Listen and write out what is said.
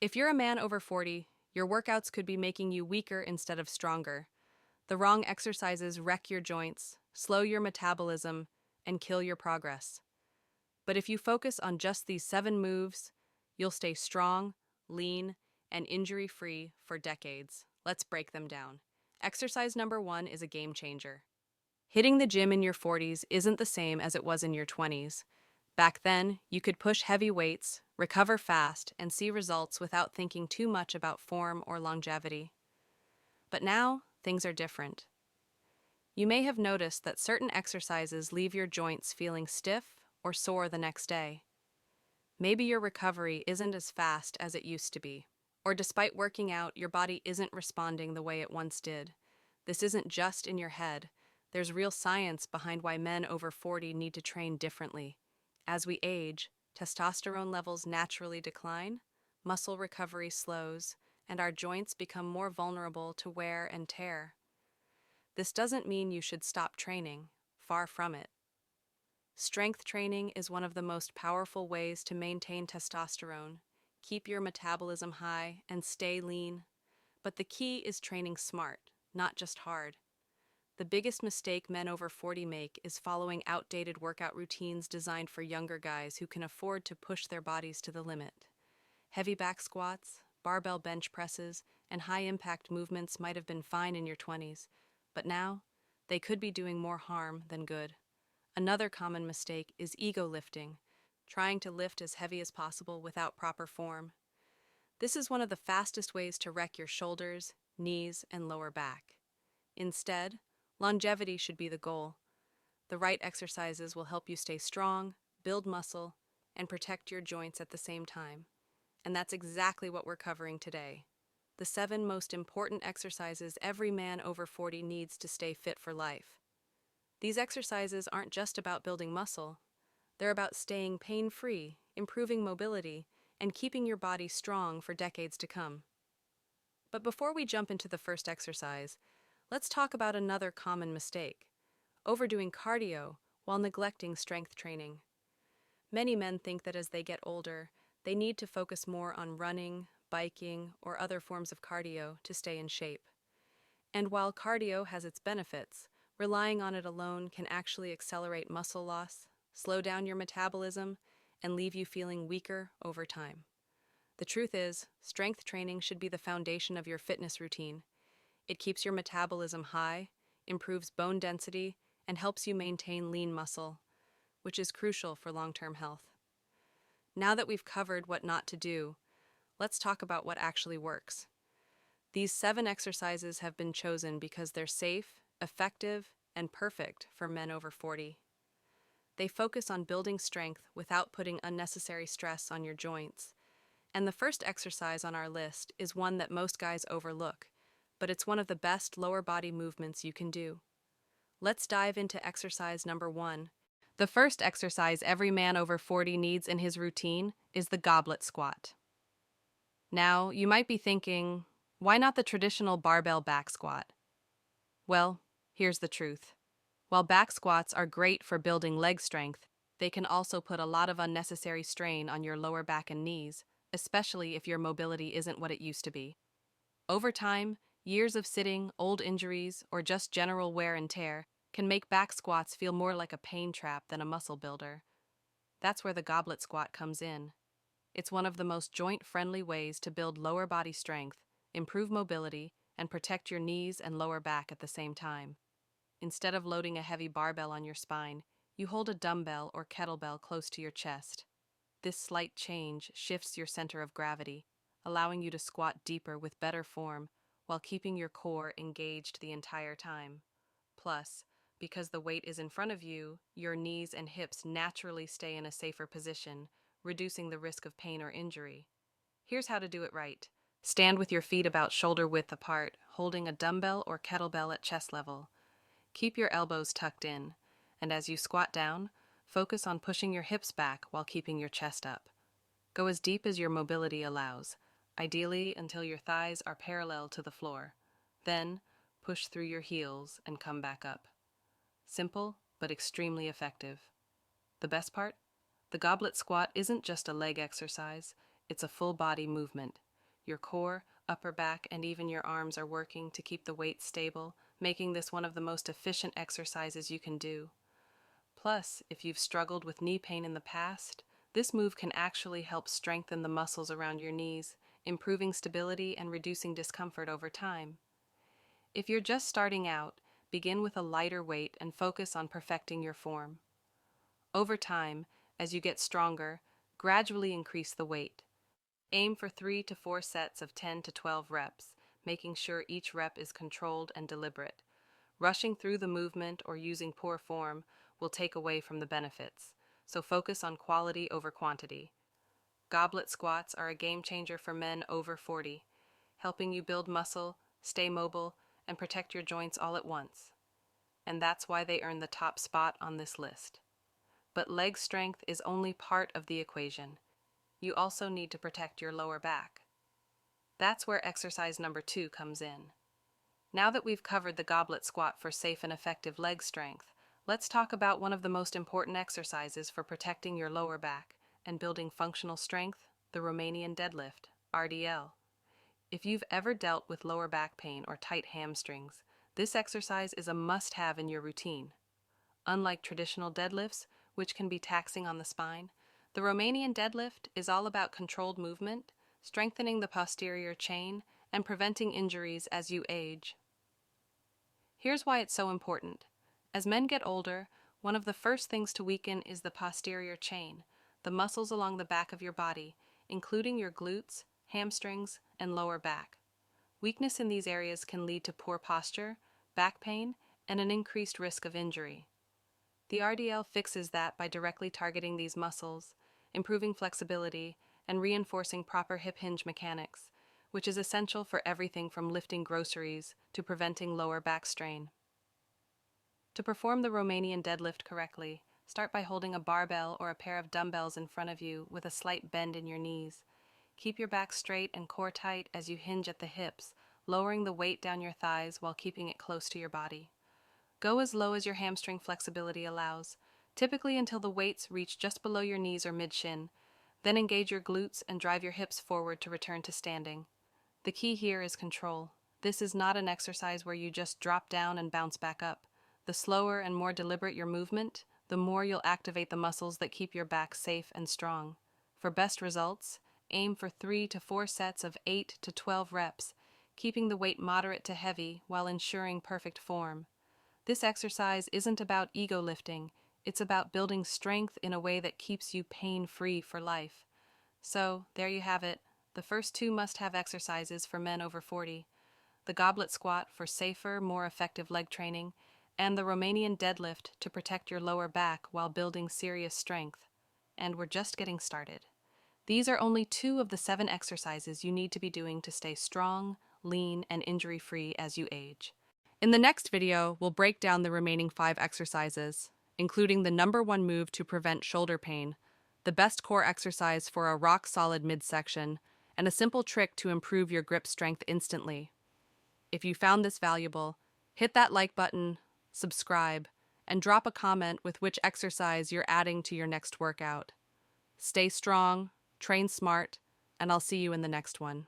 If you're a man over 40, your workouts could be making you weaker instead of stronger. The wrong exercises wreck your joints, slow your metabolism, and kill your progress. But if you focus on just these 7 moves, you'll stay strong, lean, and injury-free for decades. Let's break them down. Exercise number 1 is a game changer. Hitting the gym in your 40s isn't the same as it was in your 20s. Back then, you could push heavy weights, recover fast, and see results without thinking too much about form or longevity. But now, things are different. You may have noticed that certain exercises leave your joints feeling stiff or sore the next day. Maybe your recovery isn't as fast as it used to be, or despite working out, your body isn't responding the way it once did. This isn't just in your head. There's real science behind why men over 40 need to train differently. As we age, testosterone levels naturally decline, muscle recovery slows, and our joints become more vulnerable to wear and tear. This doesn't mean you should stop training, far from it. Strength training is one of the most powerful ways to maintain testosterone, keep your metabolism high, and stay lean. But the key is training smart, not just hard. The biggest mistake men over 40 make is following outdated workout routines designed for younger guys who can afford to push their bodies to the limit. Heavy back squats, barbell bench presses, and high-impact movements might have been fine in your 20s, but now they could be doing more harm than good. Another common mistake is ego lifting, trying to lift as heavy as possible without proper form. This is one of the fastest ways to wreck your shoulders, knees, and lower back. Instead, longevity should be the goal. The right exercises will help you stay strong, build muscle, and protect your joints at the same time. And that's exactly what we're covering today. The 7 most important exercises every man over 40 needs to stay fit for life. These exercises aren't just about building muscle. They're about staying pain-free, improving mobility, and keeping your body strong for decades to come. But before we jump into the first exercise, let's talk about another common mistake: overdoing cardio while neglecting strength training. Many men think that as they get older, they need to focus more on running, biking, or other forms of cardio to stay in shape. And while cardio has its benefits, relying on it alone can actually accelerate muscle loss, slow down your metabolism, and leave you feeling weaker over time. The truth is, strength training should be the foundation of your fitness routine. It keeps your metabolism high, improves bone density, and helps you maintain lean muscle, which is crucial for long-term health. Now that we've covered what not to do, let's talk about what actually works. These 7 exercises have been chosen because they're safe, effective, and perfect for men over 40. They focus on building strength without putting unnecessary stress on your joints. And the first exercise on our list is one that most guys overlook, but it's one of the best lower body movements you can do. Let's dive into exercise number 1. The first exercise every man over 40 needs in his routine is the goblet squat. Now, you might be thinking, why not the traditional barbell back squat? Well, here's the truth. While back squats are great for building leg strength, they can also put a lot of unnecessary strain on your lower back and knees, especially if your mobility isn't what it used to be. Over time, years of sitting, old injuries, or just general wear and tear can make back squats feel more like a pain trap than a muscle builder. That's where the goblet squat comes in. It's one of the most joint-friendly ways to build lower body strength, improve mobility, and protect your knees and lower back at the same time. Instead of loading a heavy barbell on your spine, you hold a dumbbell or kettlebell close to your chest. This slight change shifts your center of gravity, allowing you to squat deeper with better form while keeping your core engaged the entire time. Plus, because the weight is in front of you, your knees and hips naturally stay in a safer position, reducing the risk of pain or injury. Here's how to do it right. Stand with your feet about shoulder width apart, holding a dumbbell or kettlebell at chest level. Keep your elbows tucked in, and as you squat down, focus on pushing your hips back while keeping your chest up. Go as deep as your mobility allows, ideally until your thighs are parallel to the floor. Then, push through your heels and come back up. Simple, but extremely effective. The best part? The goblet squat isn't just a leg exercise, it's a full body movement. Your core, upper back, and even your arms are working to keep the weight stable, making this one of the most efficient exercises you can do. Plus, if you've struggled with knee pain in the past, this move can actually help strengthen the muscles around your knees, improving stability and reducing discomfort over time. If you're just starting out, begin with a lighter weight and focus on perfecting your form. Over time, as you get stronger, gradually increase the weight. Aim for 3 to 4 sets of 10 to 12 reps, making sure each rep is controlled and deliberate. Rushing through the movement or using poor form will take away from the benefits, so focus on quality over quantity. Goblet squats are a game changer for men over 40, helping you build muscle, stay mobile, and protect your joints all at once. And that's why they earn the top spot on this list. But leg strength is only part of the equation. You also need to protect your lower back. That's where exercise number 2 comes in. Now that we've covered the goblet squat for safe and effective leg strength, let's talk about one of the most important exercises for protecting your lower back and building functional strength, the Romanian deadlift, RDL. If you've ever dealt with lower back pain or tight hamstrings, this exercise is a must-have in your routine. Unlike traditional deadlifts, which can be taxing on the spine, the Romanian deadlift is all about controlled movement, strengthening the posterior chain, and preventing injuries as you age. Here's why it's so important. As men get older, one of the first things to weaken is the posterior chain, the muscles along the back of your body, including your glutes, hamstrings, and lower back. Weakness in these areas can lead to poor posture, back pain, and an increased risk of injury. The RDL fixes that by directly targeting these muscles, improving flexibility, and reinforcing proper hip hinge mechanics, which is essential for everything from lifting groceries to preventing lower back strain. To perform the Romanian deadlift correctly, start by holding a barbell or a pair of dumbbells in front of you with a slight bend in your knees. Keep your back straight and core tight as you hinge at the hips, lowering the weight down your thighs while keeping it close to your body. Go as low as your hamstring flexibility allows, typically until the weights reach just below your knees or mid-shin. Then engage your glutes and drive your hips forward to return to standing. The key here is control. This is not an exercise where you just drop down and bounce back up. The slower and more deliberate your movement, the more you'll activate the muscles that keep your back safe and strong. For best results, aim for 3 to 4 sets of 8 to 12 reps, keeping the weight moderate to heavy while ensuring perfect form. This exercise isn't about ego lifting, it's about building strength in a way that keeps you pain-free for life. So, there you have it, the first 2 must-have exercises for men over 40. The goblet squat for safer, more effective leg training, and the Romanian deadlift to protect your lower back while building serious strength. And we're just getting started. These are only 2 of the 7 exercises you need to be doing to stay strong, lean, and injury-free as you age. In the next video, we'll break down the remaining 5 exercises, including the number 1 move to prevent shoulder pain, the best core exercise for a rock-solid midsection, and a simple trick to improve your grip strength instantly. If you found this valuable, hit that like button, subscribe, and drop a comment with which exercise you're adding to your next workout. Stay strong, train smart, and I'll see you in the next one.